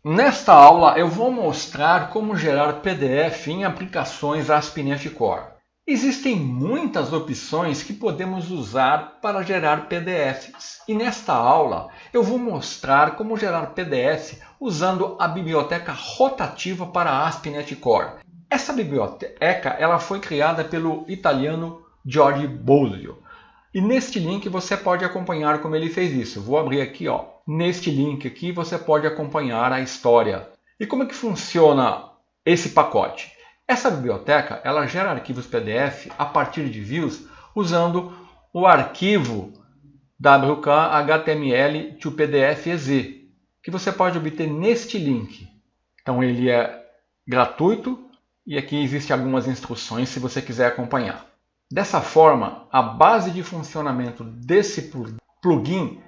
Nesta aula eu vou mostrar como gerar PDF em aplicações ASP.NET Core. Existem muitas opções que podemos usar para gerar PDFs. E nesta aula eu vou mostrar como gerar PDF usando a biblioteca rotativa para ASP.NET Core. Essa biblioteca ela foi criada pelo italiano Giorgio Bosio. E neste link você pode acompanhar como ele fez isso. Vou abrir aqui, ó. Neste link aqui você pode acompanhar a história. E como é que funciona esse pacote? Essa biblioteca ela gera arquivos PDF a partir de views usando o arquivo WK HTML to PDF EZ, que você pode obter neste link. Então ele é gratuito e aqui existem algumas instruções se você quiser acompanhar. Dessa forma, a base de funcionamento desse plugin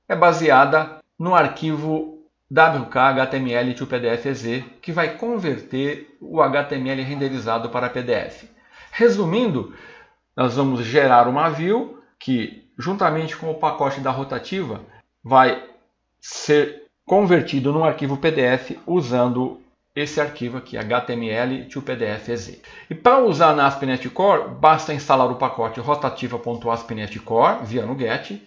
é baseada no arquivo WK HTML to PDF EZ, que vai converter o HTML renderizado para PDF. Resumindo, nós vamos gerar uma view que, juntamente com o pacote da rotativa, vai ser convertido num arquivo PDF usando esse arquivo aqui, HTML to PDF EZ. E para usar na ASP.NET Core, basta instalar o pacote rotativa.aspnet core via NuGet.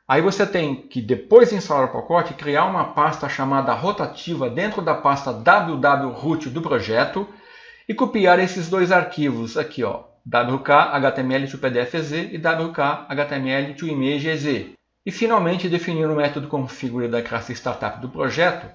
Aí você tem que, depois de instalar o pacote, criar uma pasta chamada rotativa dentro da pasta www.root do projeto e copiar esses dois arquivos aqui, ó, WK HTML to PDF EZ e WK HTML to Image EZ. E finalmente definir o método configure da classe startup do projeto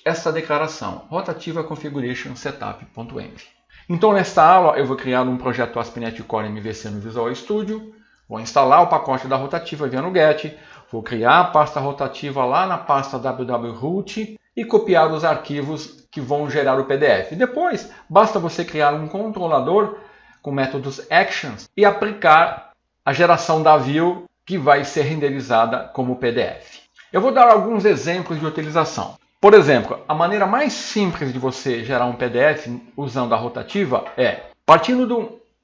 essa declaração, rotativa configuration setup.env. Então nesta aula eu vou criar um projeto ASP.NET Core MVC no Visual Studio, vou instalar o pacote da rotativa via NuGet, vou criar a pasta rotativa lá na pasta www.root e copiar os arquivos que vão gerar o PDF. Depois basta você criar um controlador com métodos actions e aplicar a geração da view que vai ser renderizada como PDF. Eu vou dar alguns exemplos de utilização. Por exemplo, a maneira mais simples de você gerar um PDF usando a rotativa é, partindo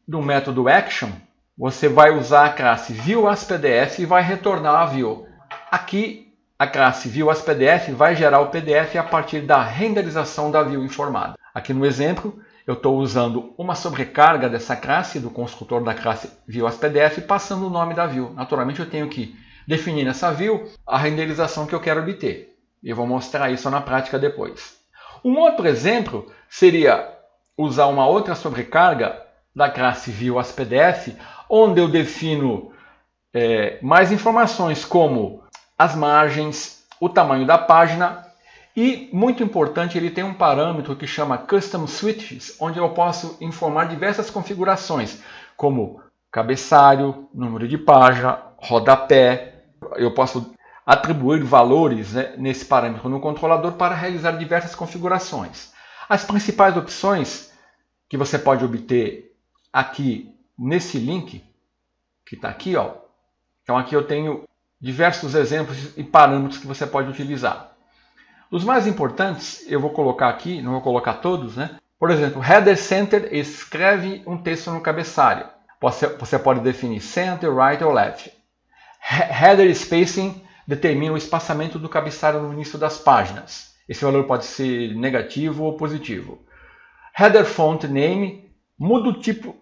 do método action, você vai usar a classe viewAsPDF e vai retornar a view. Aqui, a classe viewAsPDF vai gerar o PDF a partir da renderização da view informada. Aqui no exemplo, eu estou usando uma sobrecarga dessa classe, do construtor da classe viewAsPDF, passando o nome da view. Naturalmente, eu tenho que definir nessa view a renderização que eu quero obter. E eu vou mostrar isso na prática depois. Um outro exemplo seria usar uma outra sobrecarga da classe viewAsPDF, onde eu defino mais informações como as margens, o tamanho da página e, muito importante, ele tem um parâmetro que chama Custom Switches, onde eu posso informar diversas configurações, como cabeçalho, número de página, rodapé. Eu posso atribuir valores nesse parâmetro no controlador para realizar diversas configurações. As principais opções que você pode obter aqui nesse link, que está aqui, ó. Então aqui eu tenho diversos exemplos e parâmetros que você pode utilizar. Os mais importantes eu vou colocar aqui, não vou colocar todos, né? Por exemplo, Header Center escreve um texto no cabeçalho. Você pode definir Center, Right ou Left. Header Spacing determina o espaçamento do cabeçalho no início das páginas. Esse valor pode ser negativo ou positivo. Header Font Name muda o tipo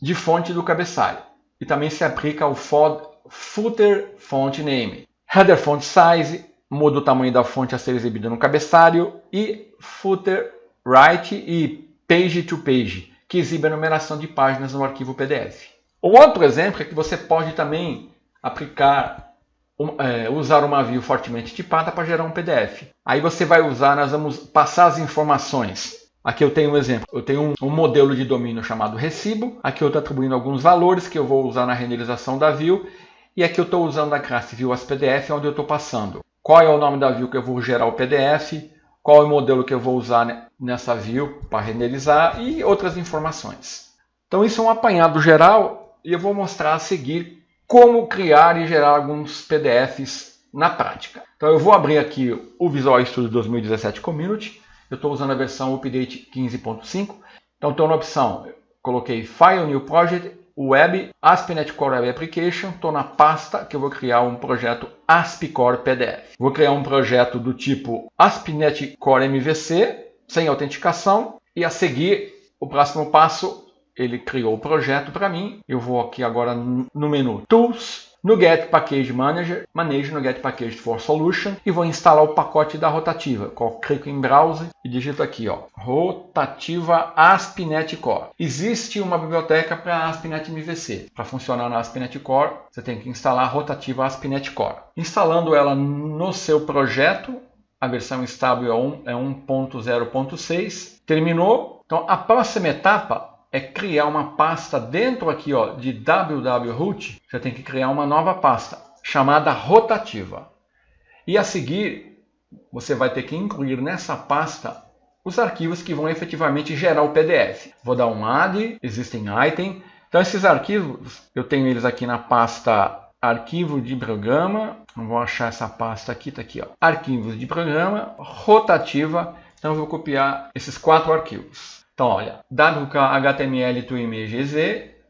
de fonte do cabeçalho e também se aplica ao Footer Font Name. Header Font Size muda o tamanho da fonte a ser exibida no cabeçalho e Footer Right e Page to Page, que exibe a numeração de páginas no arquivo PDF. O outro exemplo é que você pode também usar uma view fortemente tipada para gerar um PDF. Aí você vai usar, nós vamos passar as informações. Aqui eu tenho um exemplo. Eu tenho um modelo de domínio chamado recibo. Aqui eu estou atribuindo alguns valores que eu vou usar na renderização da view. E aqui eu estou usando a classe viewAsPDF, onde eu estou passando qual é o nome da view que eu vou gerar o PDF, qual é o modelo que eu vou usar nessa view para renderizar e outras informações. Então isso é um apanhado geral e eu vou mostrar a seguir como criar e gerar alguns PDFs na prática. Então eu vou abrir aqui o Visual Studio 2017 Community. Eu estou usando a versão Update 15.5. Então estou na opção, coloquei File New Project Web, ASP.NET Core Web Application, estou na pasta que eu vou criar um projeto ASP Core PDF. Vou criar um projeto do tipo ASP.NET Core MVC, sem autenticação, e a seguir, o próximo passo, ele criou o projeto para mim. Eu vou aqui agora no menu Tools, no Get Package Manager, manejo no Get Package for Solution e vou instalar o pacote da Rotativa. Clico em Browse e digito aqui, ó, Rotativa ASP.NET Core. Existe uma biblioteca para ASP.NET MVC. Para funcionar na ASP.NET Core, você tem que instalar a Rotativa ASP.NET Core. Instalando ela no seu projeto, a versão estável é 1.0.6. Terminou. Então, a próxima etapa é criar uma pasta dentro aqui, ó, de www-root. Você tem que criar uma nova pasta chamada Rotativa. E a seguir, você vai ter que incluir nessa pasta os arquivos que vão efetivamente gerar o PDF. Vou dar um add, existem item. Então esses arquivos, eu tenho eles aqui na pasta arquivo de programa. Não vou achar essa pasta aqui, tá aqui, ó. Arquivos de programa, Rotativa. Então eu vou copiar esses 4 arquivos. Então, olha, wk-html to image.ez,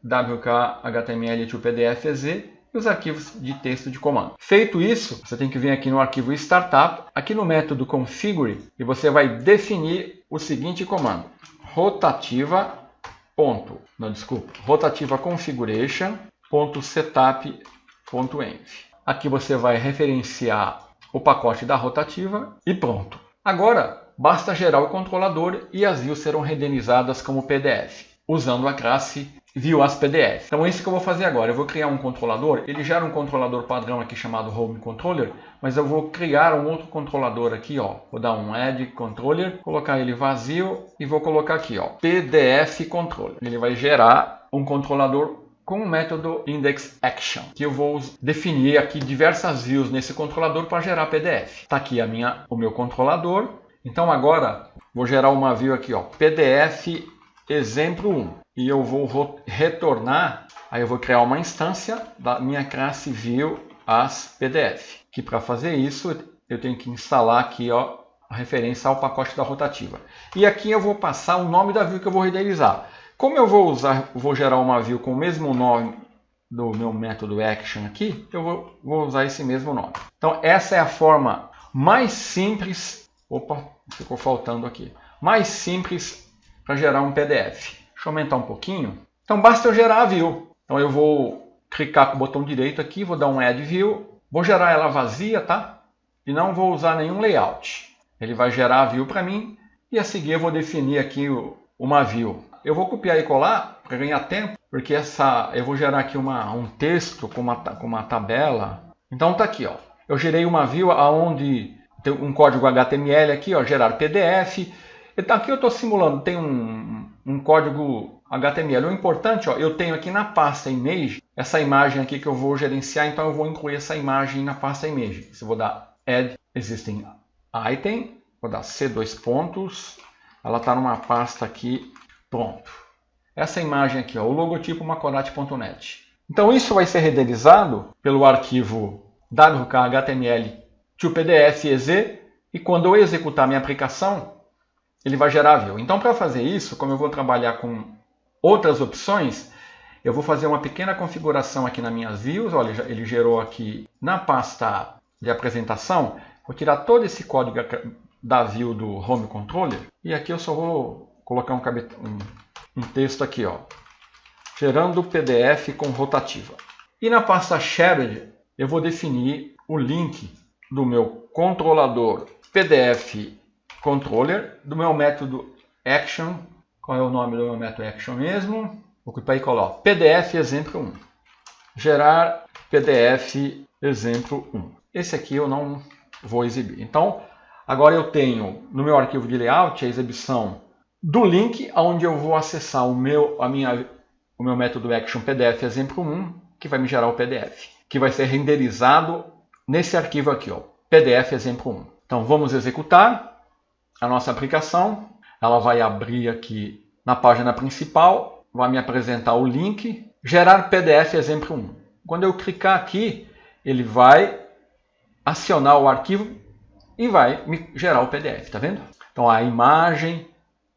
wk-html to pdf.ez e os arquivos de texto de comando. Feito isso, você tem que vir aqui no arquivo startup, aqui no método configure, e você vai definir o seguinte comando: rotativa configuration.setup.env. Aqui você vai referenciar o pacote da Rotativa e pronto. Agora, basta gerar o controlador e as views serão renderizadas como PDF, usando a classe ViewAsPDF. Então é isso que eu vou fazer agora. Eu vou criar um controlador, ele gera um controlador padrão aqui chamado Home Controller, mas eu vou criar um outro controlador aqui, ó. Vou dar um Add Controller, colocar ele vazio e vou colocar aqui, ó, PDF Controller. Ele vai gerar um controlador com o método IndexAction, que eu vou definir aqui diversas views nesse controlador para gerar PDF. Está aqui o meu controlador. Então agora vou gerar uma view aqui, ó, PDF exemplo 1. E eu vou retornar, aí eu vou criar uma instância da minha classe ViewAsPDF. Que para fazer isso eu tenho que instalar aqui, ó, a referência ao pacote da Rotativa. E aqui eu vou passar o nome da view que eu vou renderizar. Como eu vou gerar uma view com o mesmo nome do meu método action aqui, eu vou usar esse mesmo nome. Então essa é a forma mais simples, opa, ficou faltando aqui, mais simples para gerar um PDF. Deixa eu aumentar um pouquinho. Então basta eu gerar a view. Então eu vou clicar com o botão direito aqui, vou dar um add view, vou gerar ela vazia, tá? E não vou usar nenhum layout. Ele vai gerar a view para mim e a seguir eu vou definir aqui uma view. Eu vou copiar e colar para ganhar tempo, porque eu vou gerar aqui um texto com uma tabela. Então tá aqui, ó. Eu gerei uma view onde tem um código HTML aqui, ó, gerar PDF. Então aqui eu estou simulando, tem um código HTML. O importante, ó, eu tenho aqui na pasta image essa imagem aqui que eu vou gerenciar, então eu vou incluir essa imagem na pasta image. Eu vou dar add existing item, vou dar C2 pontos, ela está numa pasta aqui. Pronto. Essa imagem aqui, ó, o logotipo macorati.net. Então isso vai ser renderizado pelo arquivo wk-html to pdf.ez e quando eu executar minha aplicação, ele vai gerar a view. Então para fazer isso, como eu vou trabalhar com outras opções, eu vou fazer uma pequena configuração aqui nas minhas views. Olha, ele gerou aqui na pasta de apresentação. Vou tirar todo esse código da view do Home Controller e aqui eu só vou colocar um texto aqui, ó, gerando PDF com Rotativa. E na pasta Shared, eu vou definir o link do meu controlador PDF Controller, do meu método Action. Qual é o nome do meu método Action mesmo? Vou copiar e colar, PDF exemplo 1. Gerar PDF exemplo 1. Esse aqui eu não vou exibir. Então, agora eu tenho no meu arquivo de layout a exibição do link onde eu vou acessar o meu método Action PDF exemplo 1, que vai me gerar o PDF, que vai ser renderizado nesse arquivo aqui, ó, PDF exemplo 1. Então vamos executar a nossa aplicação. Ela vai abrir aqui na página principal, vai me apresentar o link, gerar PDF exemplo 1. Quando eu clicar aqui, ele vai acionar o arquivo e vai me gerar o PDF, tá vendo? Então a imagem,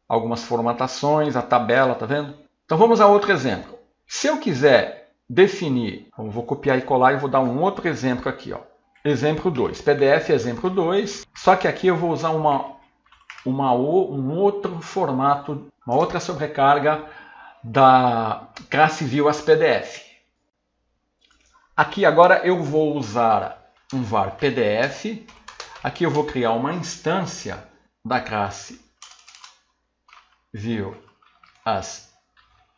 algumas formatações, a tabela, tá vendo? Então vamos a outro exemplo. Se eu quiser definir, eu vou copiar e colar e vou dar um outro exemplo aqui, ó. Exemplo 2, PDF exemplo 2, só que aqui eu vou usar um outro formato, uma outra sobrecarga da classe View as PDF. Aqui agora eu vou usar um var PDF, aqui eu vou criar uma instância da classe View as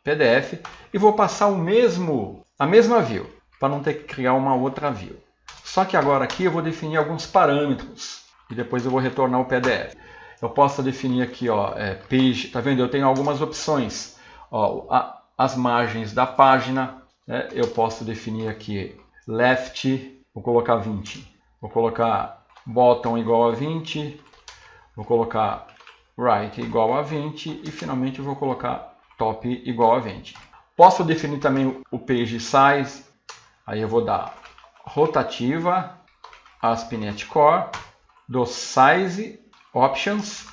PDF e vou passar a mesma view, para não ter que criar uma outra view. Só que agora aqui eu vou definir alguns parâmetros e depois eu vou retornar o PDF. Eu posso definir aqui, ó, page, tá vendo? Eu tenho algumas opções. Ó, as margens da página, né? Eu posso definir aqui left, vou colocar 20. Vou colocar bottom igual a 20. Vou colocar right igual a 20 e finalmente eu vou colocar top igual a 20. Posso definir também o page size, aí eu vou dar rotativa, ASP.NET Core, do size, options,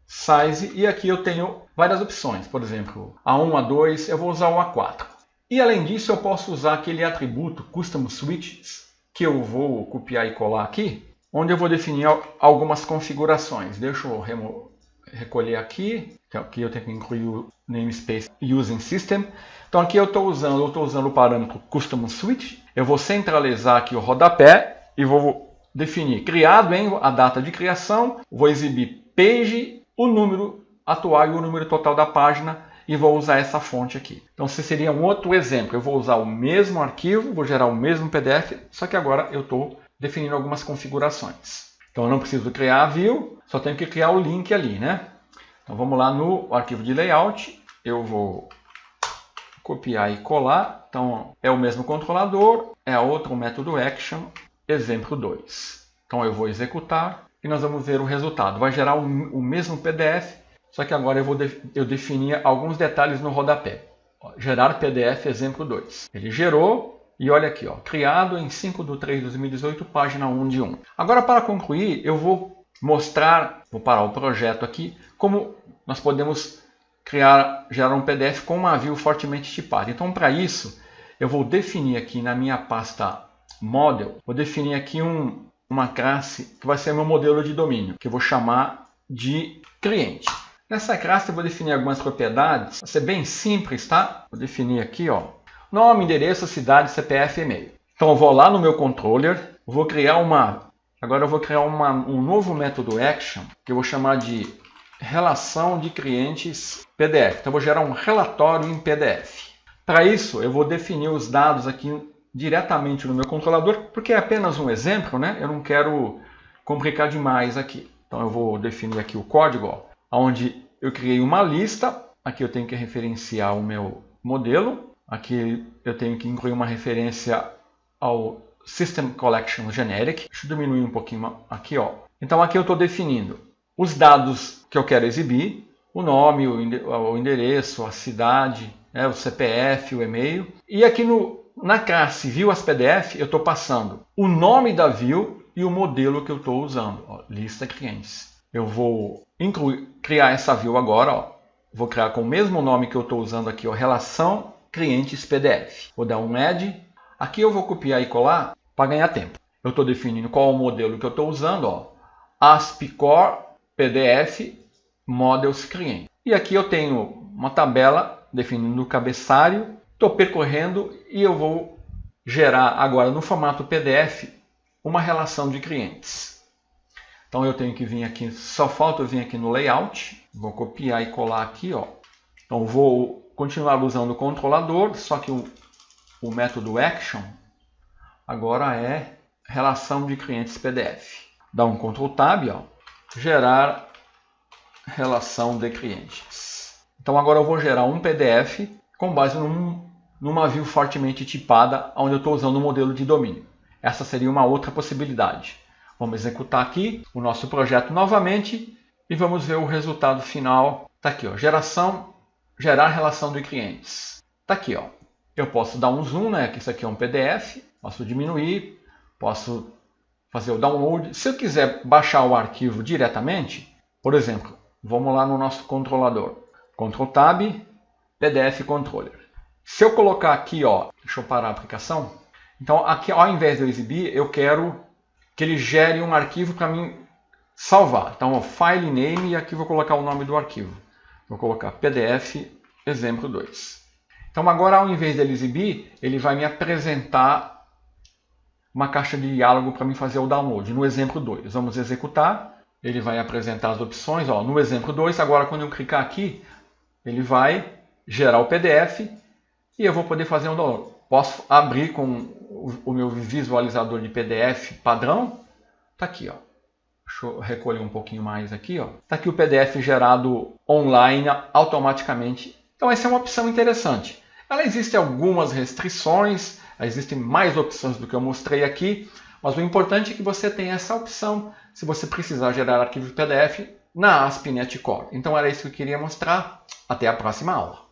size, e aqui eu tenho várias opções, por exemplo, A1, A2, eu vou usar o A4. E além disso eu posso usar aquele atributo Custom Switches, que eu vou copiar e colar aqui, onde eu vou definir algumas configurações. Deixa eu recolher aqui, aqui eu tenho que incluir o namespace Using System. Então aqui eu estou usando o parâmetro Custom Switch, eu vou centralizar aqui o rodapé e vou definir criado em a data de criação, vou exibir page, o número atual e o número total da página e vou usar essa fonte aqui. Então esse seria um outro exemplo, eu vou usar o mesmo arquivo, vou gerar o mesmo PDF, só que agora eu estou definindo algumas configurações. Então eu não preciso criar a view, só tenho que criar o link ali, né? Então vamos lá no arquivo de layout, eu vou copiar e colar, então é o mesmo controlador, é outro método action, exemplo 2. Então eu vou executar e nós vamos ver o resultado. Vai gerar o mesmo PDF, só que agora eu defini alguns detalhes no rodapé. Gerar PDF exemplo 2. Ele gerou e olha aqui, ó, criado em 5/3/2018, página 1 de 1. Agora para concluir, eu vou mostrar, vou parar o projeto aqui, como nós podemos gerar um PDF com uma view fortemente tipada. Então para isso, eu vou definir aqui na minha pasta model, vou definir aqui uma classe que vai ser meu modelo de domínio, que eu vou chamar de cliente. Nessa classe eu vou definir algumas propriedades, vai ser bem simples, tá? Vou definir aqui, ó, nome, endereço, cidade, CPF e e-mail. Então eu vou lá no meu controller, vou criar agora eu vou criar um novo método action, que eu vou chamar de relação de clientes PDF. Então eu vou gerar um relatório em PDF. Para isso eu vou definir os dados aqui diretamente no meu controlador, porque é apenas um exemplo, né? Eu não quero complicar demais aqui. Então eu vou definir aqui o código, ó, onde eu criei uma lista. Aqui eu tenho que referenciar o meu modelo. Aqui eu tenho que incluir uma referência ao System Collection Generic. Deixa eu diminuir um pouquinho aqui, ó. Então aqui eu estou definindo os dados que eu quero exibir, o nome, o endereço, a cidade, né, o CPF, o e-mail. E aqui na classe View as PDF eu estou passando o nome da view e o modelo que eu estou usando, ó, lista clientes. Eu vou criar essa view agora, ó. Vou criar com o mesmo nome que eu estou usando aqui, ó, relação clientes PDF. Vou dar um add. Aqui eu vou copiar e colar para ganhar tempo. Eu estou definindo qual é o modelo que eu estou usando, ó, ASP Core PDF Models Client. E aqui eu tenho uma tabela definindo o cabeçalho. Estou percorrendo e eu vou gerar agora no formato PDF uma relação de clientes. Então eu tenho que vir aqui, só falta eu vir aqui no layout, vou copiar e colar aqui, ó. Então vou continuar usando o controlador, só que o método action agora é relação de clientes PDF. Dá um Ctrl Tab, ó, gerar relação de clientes. Então agora eu vou gerar um PDF com base numa view fortemente tipada, onde eu estou usando o modelo de domínio. Essa seria uma outra possibilidade. Vamos executar aqui o nosso projeto novamente e vamos ver o resultado final. Está aqui, ó, gerar relação de clientes. Está aqui, ó. Eu posso dar um zoom, né? Que isso aqui é um PDF. Posso diminuir, posso fazer o download. Se eu quiser baixar o arquivo diretamente, por exemplo, vamos lá no nosso controlador. Ctrl Tab, PDF Controller. Se eu colocar aqui, ó, deixa eu parar a aplicação. Então, aqui, ao invés de eu exibir, eu quero que ele gere um arquivo para mim salvar. Então, ó, file name, e aqui vou colocar o nome do arquivo. Vou colocar PDF exemplo 2. Então, agora, ao invés dele exibir, ele vai me apresentar uma caixa de diálogo para mim fazer o download. No exemplo 2, vamos executar. Ele vai apresentar as opções. Ó, no exemplo 2, agora, quando eu clicar aqui, ele vai gerar o PDF e eu vou poder fazer um download. Posso abrir com o meu visualizador de PDF padrão. Está aqui, ó. Deixa eu recolher um pouquinho mais aqui. Está aqui o PDF gerado online automaticamente. Então essa é uma opção interessante. Ela existe algumas restrições, existem mais opções do que eu mostrei aqui, mas o importante é que você tenha essa opção se você precisar gerar arquivos PDF na ASP.NET Core. Então era isso que eu queria mostrar. Até a próxima aula.